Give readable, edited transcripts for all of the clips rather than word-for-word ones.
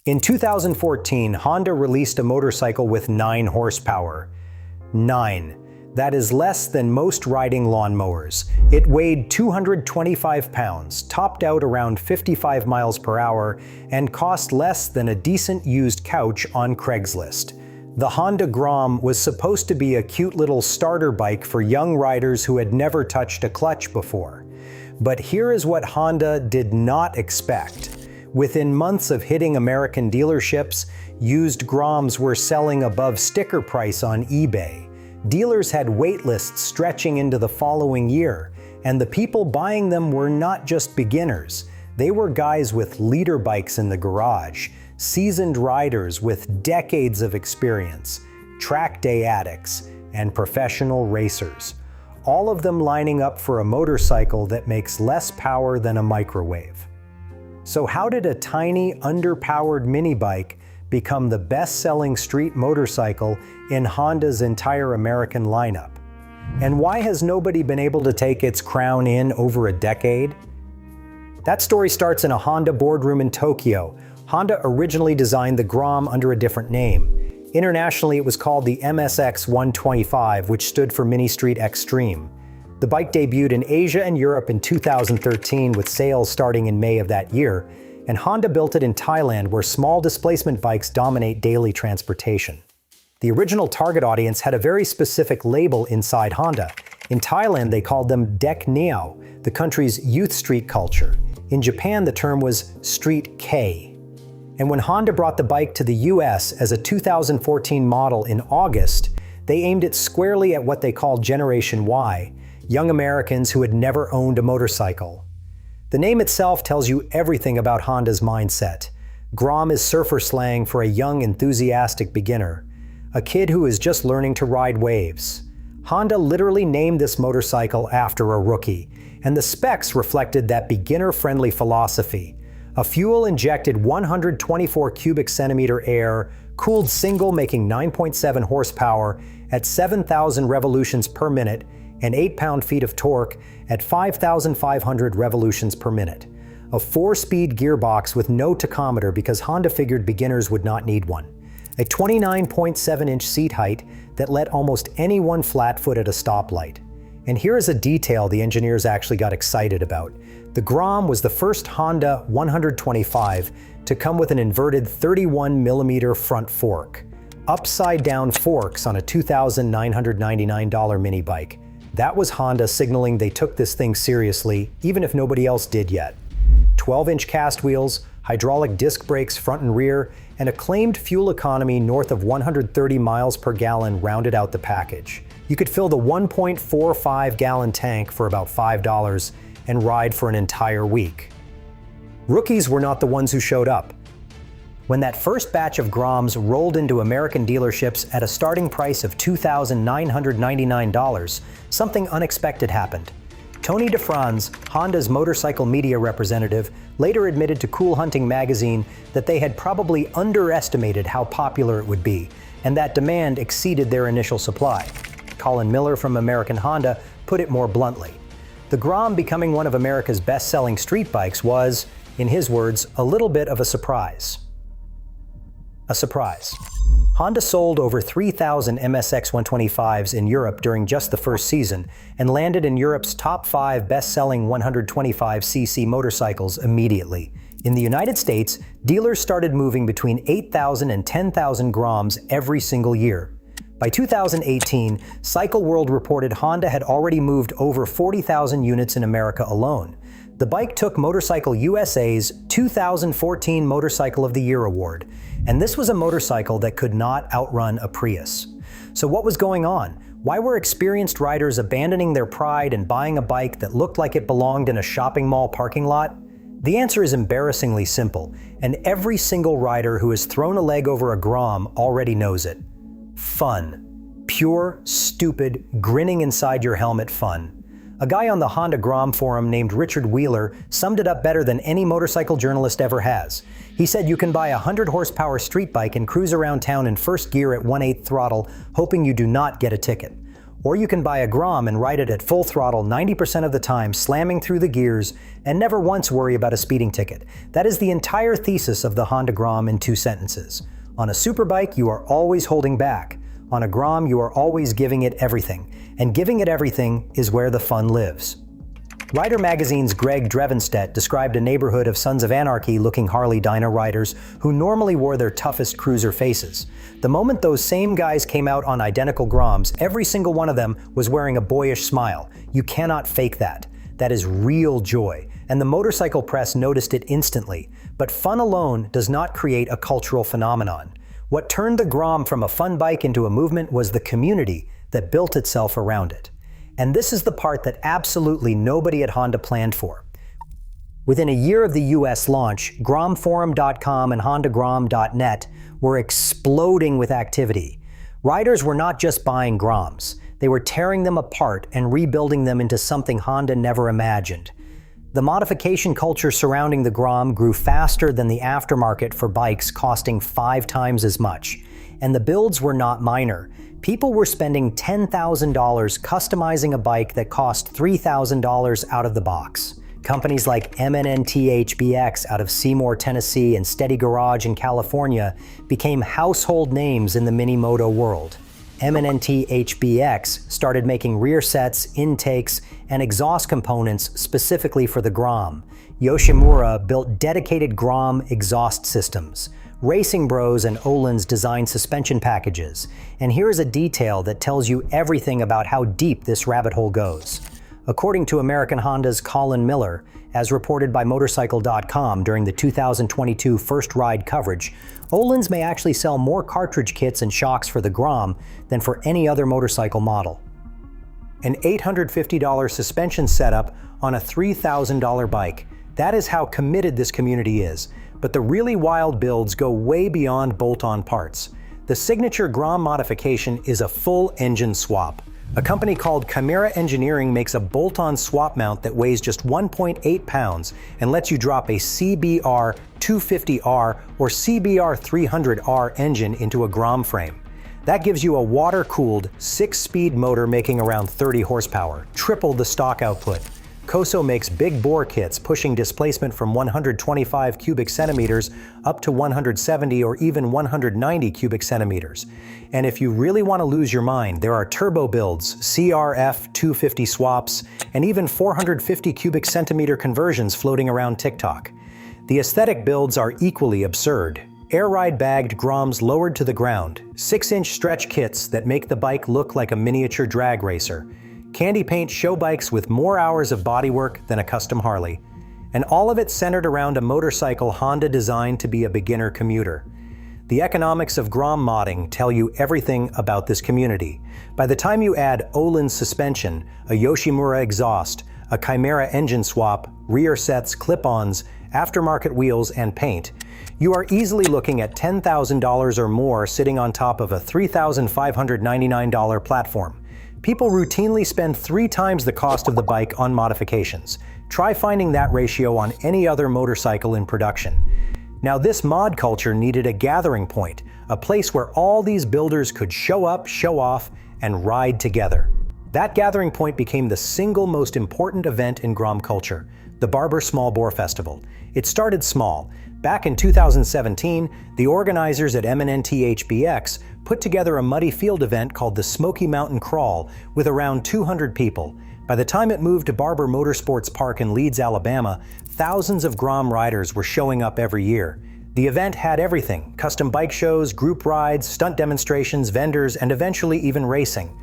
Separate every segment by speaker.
Speaker 1: In 2014, Honda released a motorcycle with 9 horsepower. 9. That is less than most riding lawnmowers. It weighed 225 pounds, topped out around 55 miles per hour, and cost less than a decent used couch on Craigslist. The Honda Grom was supposed to be a cute little starter bike for young riders who had never touched a clutch before. But here is what Honda did not expect. Within months of hitting American dealerships, used Groms were selling above sticker price on eBay. Dealers had wait lists stretching into the following year, and the people buying them were not just beginners. They were guys with leader bikes in the garage, seasoned riders with decades of experience, track day addicts, and professional racers. All of them lining up for a motorcycle that makes less power than a microwave. So how did a tiny, underpowered mini bike become the best-selling street motorcycle in Honda's entire American lineup? And why has nobody been able to take its crown in over a decade? That story starts in a Honda boardroom in Tokyo. Honda originally designed the Grom under a different name. Internationally, it was called the MSX 125, which stood for Mini Street Extreme. The bike debuted in Asia and Europe in 2013, with sales starting in May of that year, and Honda built it in Thailand, where small displacement bikes dominate daily transportation. The original target audience had a very specific label inside Honda. In Thailand, they called them Dek Neo, the country's youth street culture. In Japan, the term was Street K. And when Honda brought the bike to the US as a 2014 model in August, they aimed it squarely at what they called Generation Y, young Americans who had never owned a motorcycle. The name itself tells you everything about Honda's mindset. Grom is surfer slang for a young, enthusiastic beginner, a kid who is just learning to ride waves. Honda literally named this motorcycle after a rookie, and the specs reflected that beginner-friendly philosophy. A fuel-injected 124 cubic centimeter air, cooled single making 9.7 horsepower at 7,000 revolutions per minute, and 8 pound-feet of torque at 5,500 revolutions per minute. A 4-speed gearbox with no tachometer because Honda figured beginners would not need one. A 29.7-inch seat height that let almost anyone flat-foot at a stoplight. And here is a detail the engineers actually got excited about. The Grom was the first Honda 125 to come with an inverted 31mm front fork. Upside-down forks on a $2,999 mini bike. That was Honda signaling they took this thing seriously, even if nobody else did yet. 12-inch cast wheels, hydraulic disc brakes front and rear, and a claimed fuel economy north of 130 miles per gallon rounded out the package. You could fill the 1.45-gallon tank for about $5 and ride for an entire week. Rookies were not the ones who showed up. When that first batch of Groms rolled into American dealerships at a starting price of $2,999, something unexpected happened. Tony DeFranz, Honda's motorcycle media representative, later admitted to Cool Hunting magazine that they had probably underestimated how popular it would be, and that demand exceeded their initial supply. Colin Miller from American Honda put it more bluntly. The Grom becoming one of America's best-selling street bikes was, in his words, a little bit of a surprise. A surprise. Honda sold over 3,000 MSX 125s in Europe during just the first season and landed in Europe's top 5 best-selling 125cc motorcycles immediately. In the United States, dealers started moving between 8,000 and 10,000 Groms every single year. By 2018, Cycle World reported Honda had already moved over 40,000 units in America alone. The bike took Motorcycle USA's 2014 Motorcycle of the Year award, and this was a motorcycle that could not outrun a Prius. So what was going on? Why were experienced riders abandoning their pride and buying a bike that looked like it belonged in a shopping mall parking lot? The answer is embarrassingly simple, and every single rider who has thrown a leg over a Grom already knows it. Fun. Pure, stupid, grinning inside your helmet fun. A guy on the Honda Grom forum named Richard Wheeler summed it up better than any motorcycle journalist ever has. He said you can buy a 100-horsepower street bike and cruise around town in first gear at 1/8 throttle, hoping you do not get a ticket. Or you can buy a Grom and ride it at full throttle 90% of the time, slamming through the gears, and never once worry about a speeding ticket. That is the entire thesis of the Honda Grom in 2 sentences. On a superbike, you are always holding back. On a Grom, you are always giving it everything. And giving it everything is where the fun lives. Rider Magazine's Greg Drevenstedt described a neighborhood of Sons of Anarchy-looking Harley Dyna riders who normally wore their toughest cruiser faces. The moment those same guys came out on identical Groms, every single one of them was wearing a boyish smile. You cannot fake that. That is real joy, and the motorcycle press noticed it instantly. But fun alone does not create a cultural phenomenon. What turned the Grom from a fun bike into a movement was the community that built itself around it. And this is the part that absolutely nobody at Honda planned for. Within a year of the US launch, gromforum.com and hondagrom.net were exploding with activity. Riders were not just buying Groms, they were tearing them apart and rebuilding them into something Honda never imagined. The modification culture surrounding the Grom grew faster than the aftermarket for bikes costing 5 times as much. And the builds were not minor. People were spending $10,000 customizing a bike that cost $3,000 out of the box. Companies like M&NT HBX out of Seymour, Tennessee and Steady Garage in California became household names in the mini-moto world. M&NT HBX started making rear sets, intakes, and exhaust components specifically for the Grom. Yoshimura built dedicated Grom exhaust systems. Racing Bros and Öhlins designed suspension packages. And here is a detail that tells you everything about how deep this rabbit hole goes. According to American Honda's Colin Miller, as reported by Motorcycle.com during the 2022 First Ride coverage, Öhlins may actually sell more cartridge kits and shocks for the Grom than for any other motorcycle model. An $850 suspension setup on a $3,000 bike. That is how committed this community is. But the really wild builds go way beyond bolt-on parts. The signature Grom modification is a full engine swap. A company called Chimera Engineering makes a bolt-on swap mount that weighs just 1.8 pounds and lets you drop a CBR 250R or CBR 300R engine into a Grom frame. That gives you a water-cooled 6-speed motor making around 30 horsepower, triple the stock output. Koso makes big bore kits pushing displacement from 125 cubic centimeters up to 170 or even 190 cubic centimeters. And if you really want to lose your mind, there are turbo builds, CRF 250 swaps, and even 450 cubic centimeter conversions floating around TikTok. The aesthetic builds are equally absurd. Air ride bagged Groms lowered to the ground, 6-inch stretch kits that make the bike look like a miniature drag racer. Candy paint show bikes with more hours of bodywork than a custom Harley. And all of it centered around a motorcycle Honda designed to be a beginner commuter. The economics of Grom modding tell you everything about this community. By the time you add Öhlins suspension, a Yoshimura exhaust, a Chimera engine swap, rear sets, clip-ons, aftermarket wheels, and paint, you are easily looking at $10,000 or more sitting on top of a $3,599 platform. People routinely spend 3 times the cost of the bike on modifications. Try finding that ratio on any other motorcycle in production. Now, this mod culture needed a gathering point, a place where all these builders could show up, show off, and ride together. That gathering point became the single most important event in Grom culture, the Barber Small Bore Festival. It started small. Back in 2017, the organizers at M&NT HBX put together a muddy field event called the Smoky Mountain Crawl with around 200 people. By the time it moved to Barber Motorsports Park in Leeds, Alabama, thousands of Grom riders were showing up every year. The event had everything: custom bike shows, group rides, stunt demonstrations, vendors, and eventually even racing.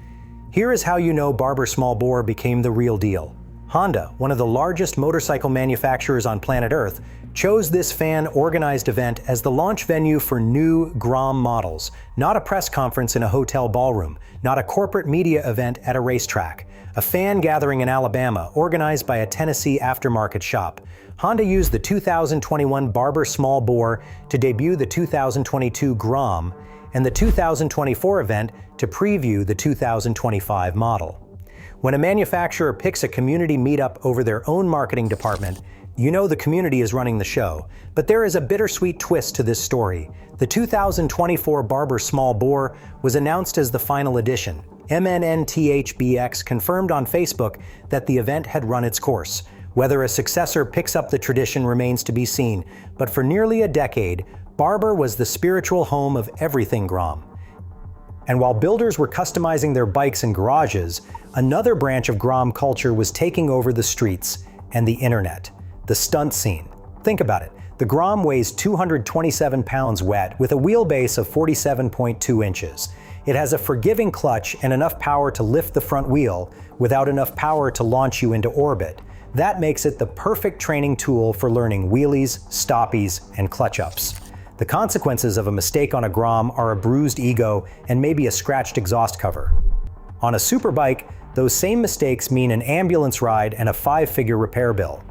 Speaker 1: Here is how you know Barber Small Bore became the real deal. Honda, one of the largest motorcycle manufacturers on planet Earth, chose this fan-organized event as the launch venue for new Grom models, not a press conference in a hotel ballroom, not a corporate media event at a racetrack. A fan gathering in Alabama, organized by a Tennessee aftermarket shop. Honda used the 2021 Barber Small Bore to debut the 2022 Grom, and the 2024 event to preview the 2025 model. When a manufacturer picks a community meetup over their own marketing department, you know the community is running the show. But there is a bittersweet twist to this story. The 2024 Barber Small Bore was announced as the final edition. MNNTHBX confirmed on Facebook that the event had run its course. Whether a successor picks up the tradition remains to be seen, but for nearly a decade, Barber was the spiritual home of everything Grom. And while builders were customizing their bikes in garages, another branch of Grom culture was taking over the streets and the internet, the stunt scene. Think about it. The Grom weighs 227 pounds wet with a wheelbase of 47.2 inches. It has a forgiving clutch and enough power to lift the front wheel without enough power to launch you into orbit. That makes it the perfect training tool for learning wheelies, stoppies, and clutch-ups. The consequences of a mistake on a Grom are a bruised ego and maybe a scratched exhaust cover. On a superbike, those same mistakes mean an ambulance ride and a 5-figure repair bill.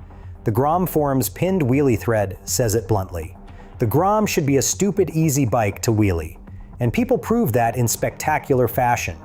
Speaker 1: The Grom Forum's pinned wheelie thread says it bluntly. The Grom should be a stupid, easy bike to wheelie. And people prove that in spectacular fashion.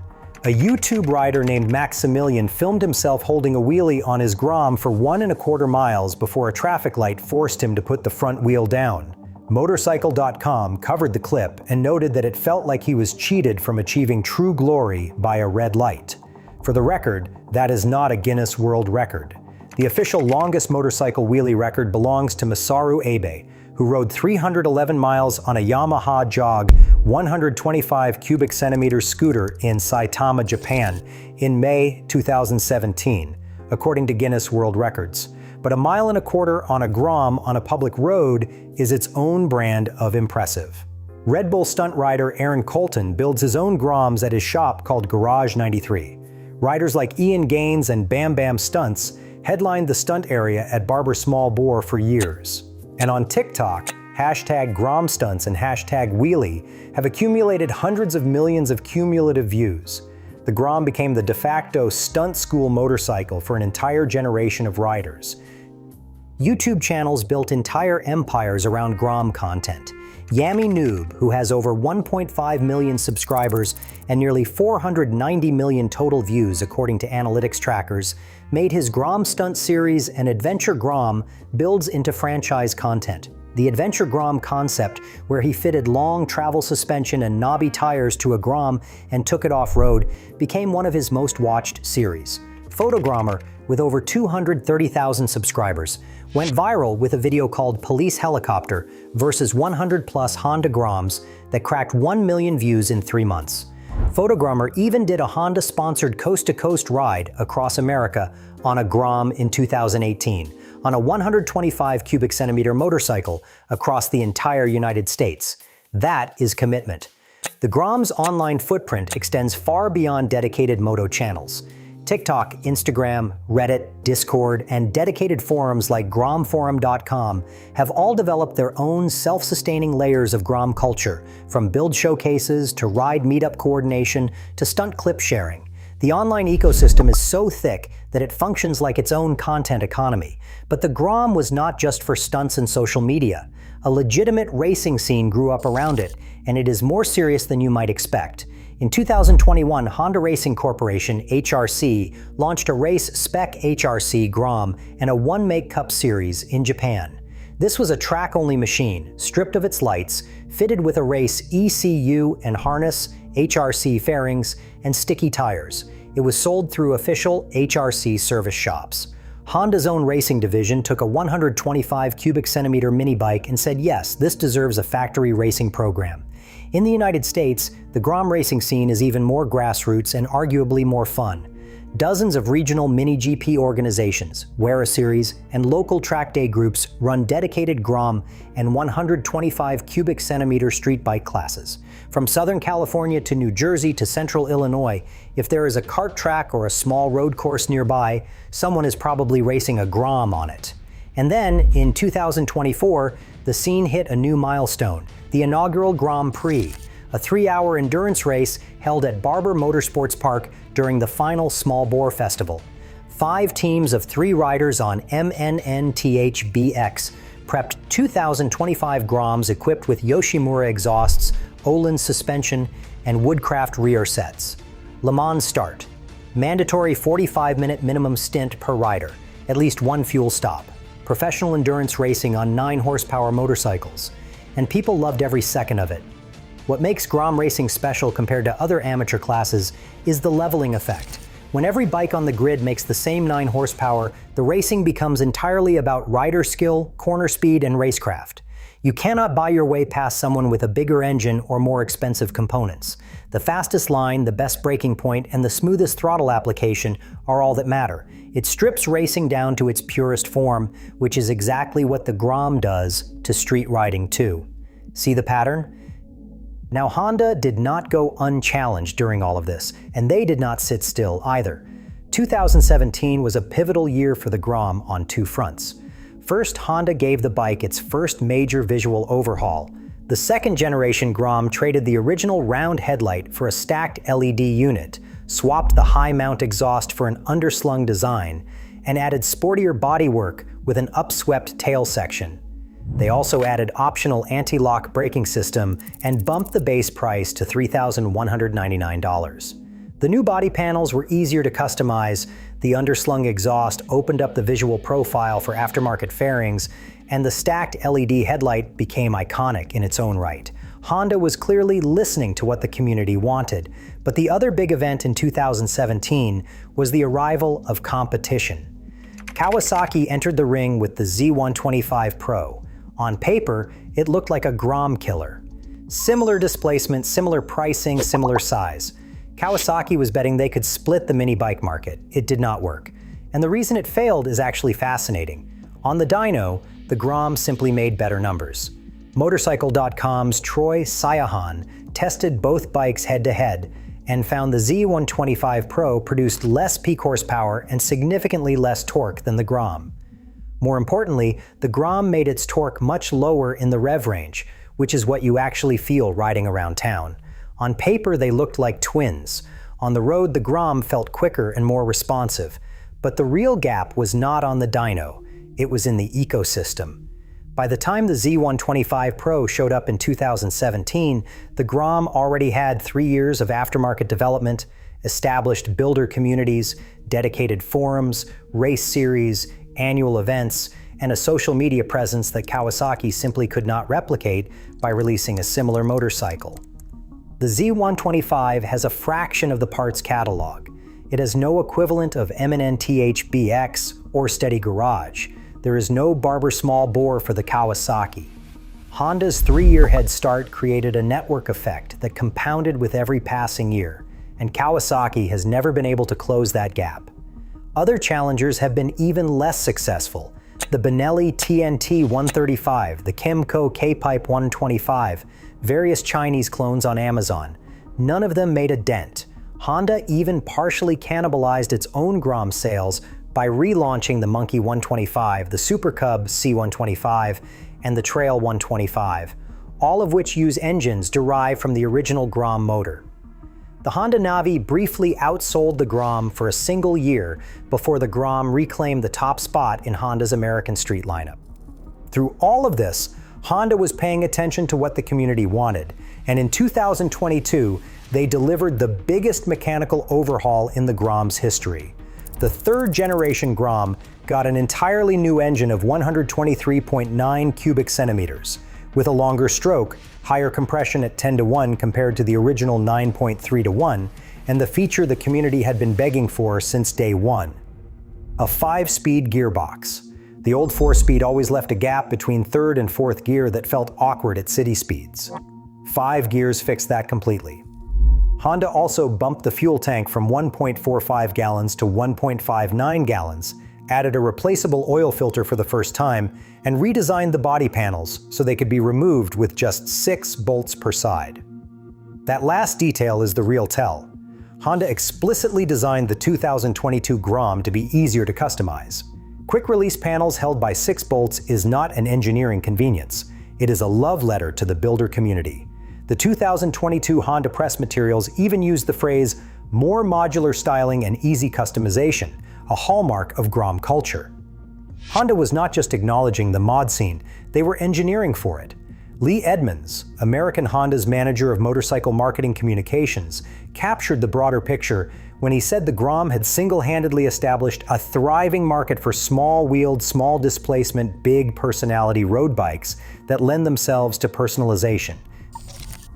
Speaker 1: A YouTube rider named Maximilian filmed himself holding a wheelie on his Grom for 1.25 miles before a traffic light forced him to put the front wheel down. Motorcycle.com covered the clip and noted that it felt like he was cheated from achieving true glory by a red light. For the record, that is not a Guinness World Record. The official longest motorcycle wheelie record belongs to Masaru Abe, who rode 311 miles on a Yamaha Jog 125 cubic centimeter scooter in Saitama, Japan, in May 2017, according to Guinness World Records. But 1.25 miles on a Grom on a public road is its own brand of impressive. Red Bull stunt rider Aaron Colton builds his own Groms at his shop called Garage 93. Riders like Ian Gaines and Bam Bam Stunts headlined the stunt area at Barber Small Bore for years. And on TikTok, #GromStunts and #Wheelie have accumulated hundreds of millions of cumulative views. The Grom became the de facto stunt school motorcycle for an entire generation of riders. YouTube channels built entire empires around Grom content. Yami Noob, who has over 1.5 million subscribers and nearly 490 million total views according to analytics trackers, made his Grom stunt series and Adventure Grom builds into franchise content. The Adventure Grom concept, where he fitted long travel suspension and knobby tires to a Grom and took it off-road, became one of his most watched series. Photogrammer, with over 230,000 subscribers, went viral with a video called Police Helicopter versus 100+ Honda Groms that cracked 1 million views in 3 months. Photogrammer even did a Honda-sponsored coast-to-coast ride across America on a Grom in 2018, on a 125 cubic centimeter motorcycle across the entire United States. That is commitment. The Grom's online footprint extends far beyond dedicated moto channels. TikTok, Instagram, Reddit, Discord, and dedicated forums like gromforum.com have all developed their own self-sustaining layers of Grom culture, from build showcases to ride meetup coordination to stunt clip sharing. The online ecosystem is so thick that it functions like its own content economy. But the Grom was not just for stunts and social media. A legitimate racing scene grew up around it, and it is more serious than you might expect. In 2021, Honda Racing Corporation, HRC, launched a race spec HRC Grom and a one-make cup series in Japan. This was a track-only machine, stripped of its lights, fitted with a race ECU and harness, HRC fairings, and sticky tires. It was sold through official HRC service shops. Honda's own racing division took a 125 cubic centimeter mini bike and said, yes, this deserves a factory racing program. In the United States, the Grom racing scene is even more grassroots and arguably more fun. Dozens of regional mini-GP organizations, WERA Series, and local track day groups run dedicated Grom and 125 cubic centimeter street bike classes. From Southern California to New Jersey to Central Illinois, if there is a kart track or a small road course nearby, someone is probably racing a Grom on it. And then, in 2024, the scene hit a new milestone, the inaugural Grand Prix, a 3-hour endurance race held at Barber Motorsports Park during the final Small Bore Festival. 5 teams of 3 riders on MNNTHBX prepped 2,025 Groms equipped with Yoshimura exhausts, Olin suspension, and Woodcraft rear sets. Le Mans start. Mandatory 45-minute minimum stint per rider, at least 1 fuel stop. Professional endurance racing on 9 horsepower motorcycles. And people loved every second of it. What makes Grom racing special compared to other amateur classes is the leveling effect. When every bike on the grid makes the same 9 horsepower, the racing becomes entirely about rider skill, corner speed, and racecraft. You cannot buy your way past someone with a bigger engine or more expensive components. The fastest line, the best braking point, and the smoothest throttle application are all that matter. It strips racing down to its purest form, which is exactly what the Grom does to street riding too. See the pattern? Now, Honda did not go unchallenged during all of this, and they did not sit still either. 2017 was a pivotal year for the Grom on 2 fronts. First, Honda gave the bike its first major visual overhaul. The second-generation Grom traded the original round headlight for a stacked LED unit, swapped the high-mount exhaust for an underslung design, and added sportier bodywork with an upswept tail section. They also added optional anti-lock braking system and bumped the base price to $3,199. The new body panels were easier to customize, the underslung exhaust opened up the visual profile for aftermarket fairings, and the stacked LED headlight became iconic in its own right. Honda was clearly listening to what the community wanted, but the other big event in 2017 was the arrival of competition. Kawasaki entered the ring with the Z125 Pro. On paper, it looked like a Grom killer. Similar displacement, similar pricing, similar size. Kawasaki was betting they could split the mini bike market. It did not work. And the reason it failed is actually fascinating. On the dyno, the Grom simply made better numbers. Motorcycle.com's Troy Sayahan tested both bikes head-to-head and found the Z125 Pro produced less peak horsepower and significantly less torque than the Grom. More importantly, the Grom made its torque much lower in the rev range, which is what you actually feel riding around town. On paper, they looked like twins. On the road, the Grom felt quicker and more responsive. But the real gap was not on the dyno, it was in the ecosystem. By the time the Z125 Pro showed up in 2017, the Grom already had 3 years of aftermarket development, established builder communities, dedicated forums, race series, annual events, and a social media presence that Kawasaki simply could not replicate by releasing a similar motorcycle. The Z125 has a fraction of the parts catalog. It has no equivalent of M&N-TH BX or Steady Garage. There is no Barber small bore for the Kawasaki. Honda's 3-year head start created a network effect that compounded with every passing year, and Kawasaki has never been able to close that gap. Other challengers have been even less successful. The Benelli TNT 135, the Kemco K-Pipe 125, various Chinese clones on Amazon. None of them made a dent. Honda even partially cannibalized its own Grom sales by relaunching the Monkey 125, the Super Cub C125, and the Trail 125, all of which use engines derived from the original Grom motor. The Honda Navi briefly outsold the Grom for a single year before the Grom reclaimed the top spot in Honda's American street lineup. Through all of this, Honda was paying attention to what the community wanted, and in 2022, they delivered the biggest mechanical overhaul in the Grom's history. The 3rd generation Grom got an entirely new engine of 123.9 cubic centimeters, with a longer stroke, higher compression at 10:1 compared to the original 9.3:1, and the feature the community had been begging for since day one. A 5-speed gearbox. The old 4-speed always left a gap between 3rd and 4th gear that felt awkward at city speeds. 5 gears fixed that completely. Honda also bumped the fuel tank from 1.45 gallons to 1.59 gallons, added a replaceable oil filter for the first time, and redesigned the body panels so they could be removed with just 6 bolts per side. That last detail is the real tell. Honda explicitly designed the 2022 Grom to be easier to customize. Quick release panels held by 6 bolts is not an engineering convenience. It is a love letter to the builder community. The 2022 Honda press materials even use the phrase "more modular styling and easy customization," a hallmark of Grom culture. Honda was not just acknowledging the mod scene, they were engineering for it. Lee Edmonds, American Honda's manager of motorcycle marketing communications, captured the broader picture when he said the Grom had single-handedly established a thriving market for small-wheeled, small-displacement, big personality road bikes that lend themselves to personalization.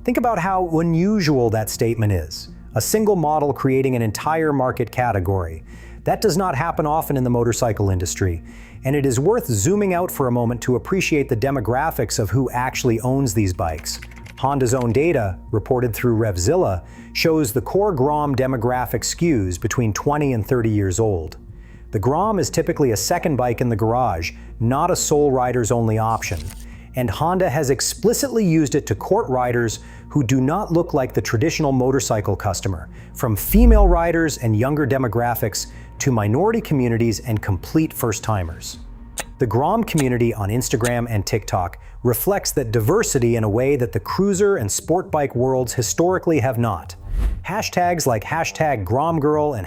Speaker 1: Think about how unusual that statement is. A single model creating an entire market category. That does not happen often in the motorcycle industry, and it is worth zooming out for a moment to appreciate the demographics of who actually owns these bikes. Honda's own data, reported through RevZilla, shows the core Grom demographic skews between 20 and 30 years old. The Grom is typically a second bike in the garage, not a sole riders only option. And Honda has explicitly used it to court riders who do not look like the traditional motorcycle customer, from female riders and younger demographics to minority communities and complete first-timers. The Grom community on Instagram and TikTok reflects that diversity in a way that the cruiser and sport bike worlds historically have not. Hashtags like #GromGirl and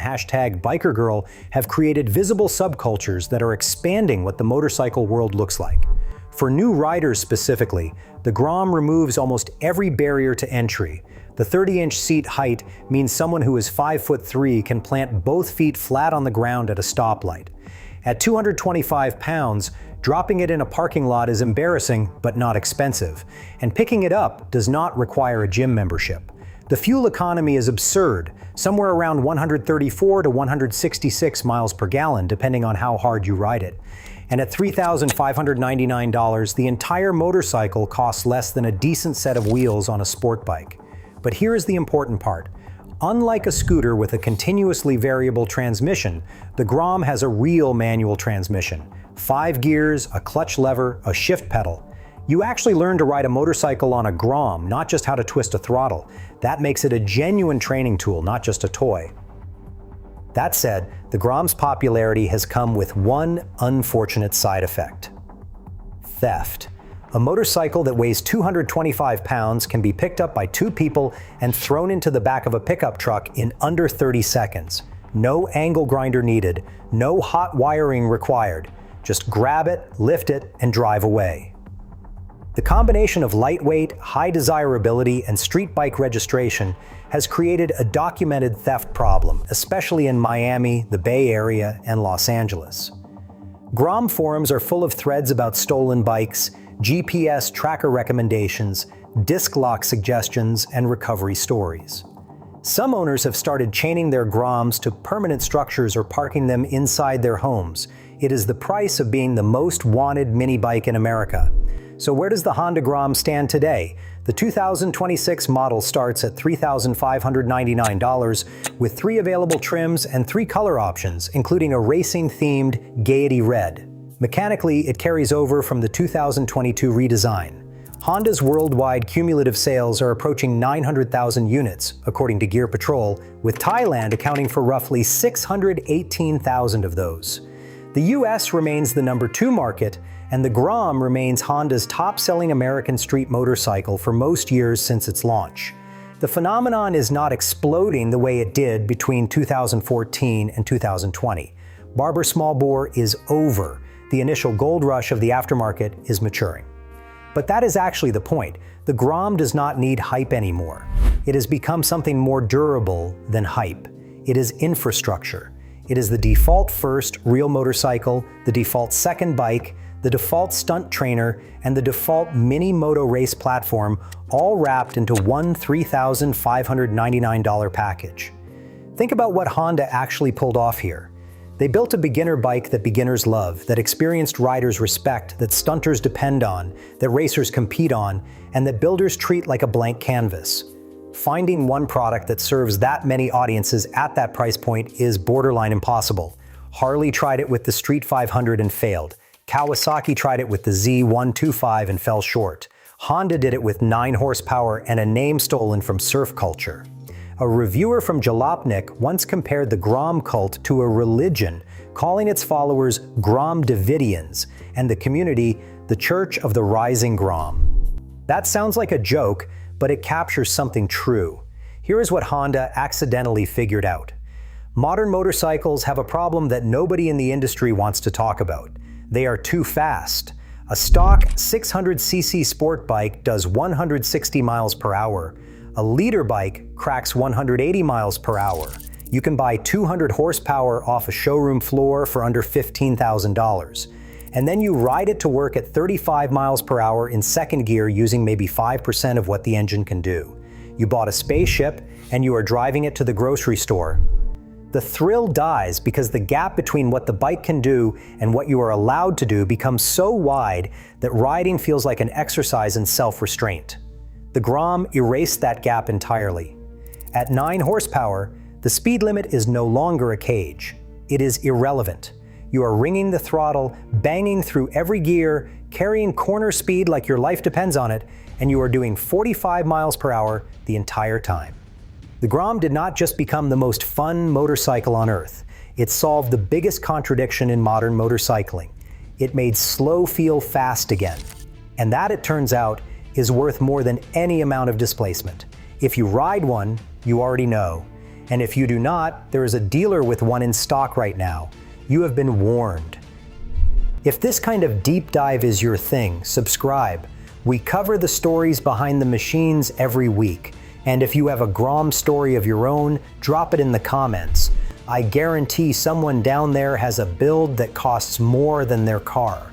Speaker 1: #BikerGirl have created visible subcultures that are expanding what the motorcycle world looks like. For new riders specifically, the Grom removes almost every barrier to entry. The 30-inch seat height means someone who is 5'3" can plant both feet flat on the ground at a stoplight. At 225 pounds, dropping it in a parking lot is embarrassing but not expensive, and picking it up does not require a gym membership. The fuel economy is absurd, somewhere around 134 to 166 miles per gallon, depending on how hard you ride it. And at $3,599, the entire motorcycle costs less than a decent set of wheels on a sport bike. But here's the important part. Unlike a scooter with a continuously variable transmission, the Grom has a real manual transmission. 5 gears, a clutch lever, a shift pedal. You actually learn to ride a motorcycle on a Grom, not just how to twist a throttle. That makes it a genuine training tool, not just a toy. That said, the Grom's popularity has come with one unfortunate side effect. Theft. A motorcycle that weighs 225 pounds can be picked up by 2 people and thrown into the back of a pickup truck in under 30 seconds. No angle grinder needed, no hot wiring required. Just grab it, lift it, and drive away. The combination of lightweight, high desirability, and street bike registration has created a documented theft problem, especially in Miami, the Bay Area, and Los Angeles. Grom forums are full of threads about stolen bikes, GPS tracker recommendations, disc lock suggestions, and recovery stories. Some owners have started chaining their Groms to permanent structures or parking them inside their homes. It is the price of being the most wanted mini bike in America. So where does the Honda Grom stand today? The 2026 model starts at $3,599 with 3 available trims and 3 color options, including a racing-themed Gaiety Red. Mechanically, it carries over from the 2022 redesign. Honda's worldwide cumulative sales are approaching 900,000 units, according to Gear Patrol, with Thailand accounting for roughly 618,000 of those. The US remains the number 2 market, and the Grom remains Honda's top-selling American street motorcycle for most years since its launch. The phenomenon is not exploding the way it did between 2014 and 2020. Barber small bore is over. The initial gold rush of the aftermarket is maturing. But that is actually the point. The Grom does not need hype anymore. It has become something more durable than hype. It is infrastructure. It is the default first real motorcycle, the default second bike, the default stunt trainer, and the default mini moto race platform, all wrapped into one $3,599 package. Think about what Honda actually pulled off here. They built a beginner bike that beginners love, that experienced riders respect, that stunters depend on, that racers compete on, and that builders treat like a blank canvas. Finding one product that serves that many audiences at that price point is borderline impossible. Harley tried it with the Street 500 and failed. Kawasaki tried it with the Z125 and fell short. Honda did it with 9 horsepower and a name stolen from surf culture. A reviewer from Jalopnik once compared the Grom cult to a religion, calling its followers Grom Davidians and the community the Church of the Rising Grom. That sounds like a joke, but it captures something true. Here is what Honda accidentally figured out. Modern motorcycles have a problem that nobody in the industry wants to talk about. They are too fast. A stock 600cc sport bike does 160 miles per hour. A leader bike cracks 180 miles per hour. You can buy 200 horsepower off a showroom floor for under $15,000. and then you ride it to work at 35 miles per hour in second gear using maybe 5% of what the engine can do. You bought a spaceship, and you are driving it to the grocery store. The thrill dies because the gap between what the bike can do and what you are allowed to do becomes so wide that riding feels like an exercise in self-restraint. The Grom erased that gap entirely. At 9 horsepower, the speed limit is no longer a cage. It is irrelevant. You are ringing the throttle, banging through every gear, carrying corner speed like your life depends on it, and you are doing 45 miles per hour the entire time. The Grom did not just become the most fun motorcycle on earth. It solved the biggest contradiction in modern motorcycling. It made slow feel fast again. And that, it turns out, is worth more than any amount of displacement. If you ride one, you already know. And if you do not, there is a dealer with one in stock right now. You have been warned. If this kind of deep dive is your thing, subscribe. We cover the stories behind the machines every week. And if you have a Grom story of your own, drop it in the comments. I guarantee someone down there has a build that costs more than their car.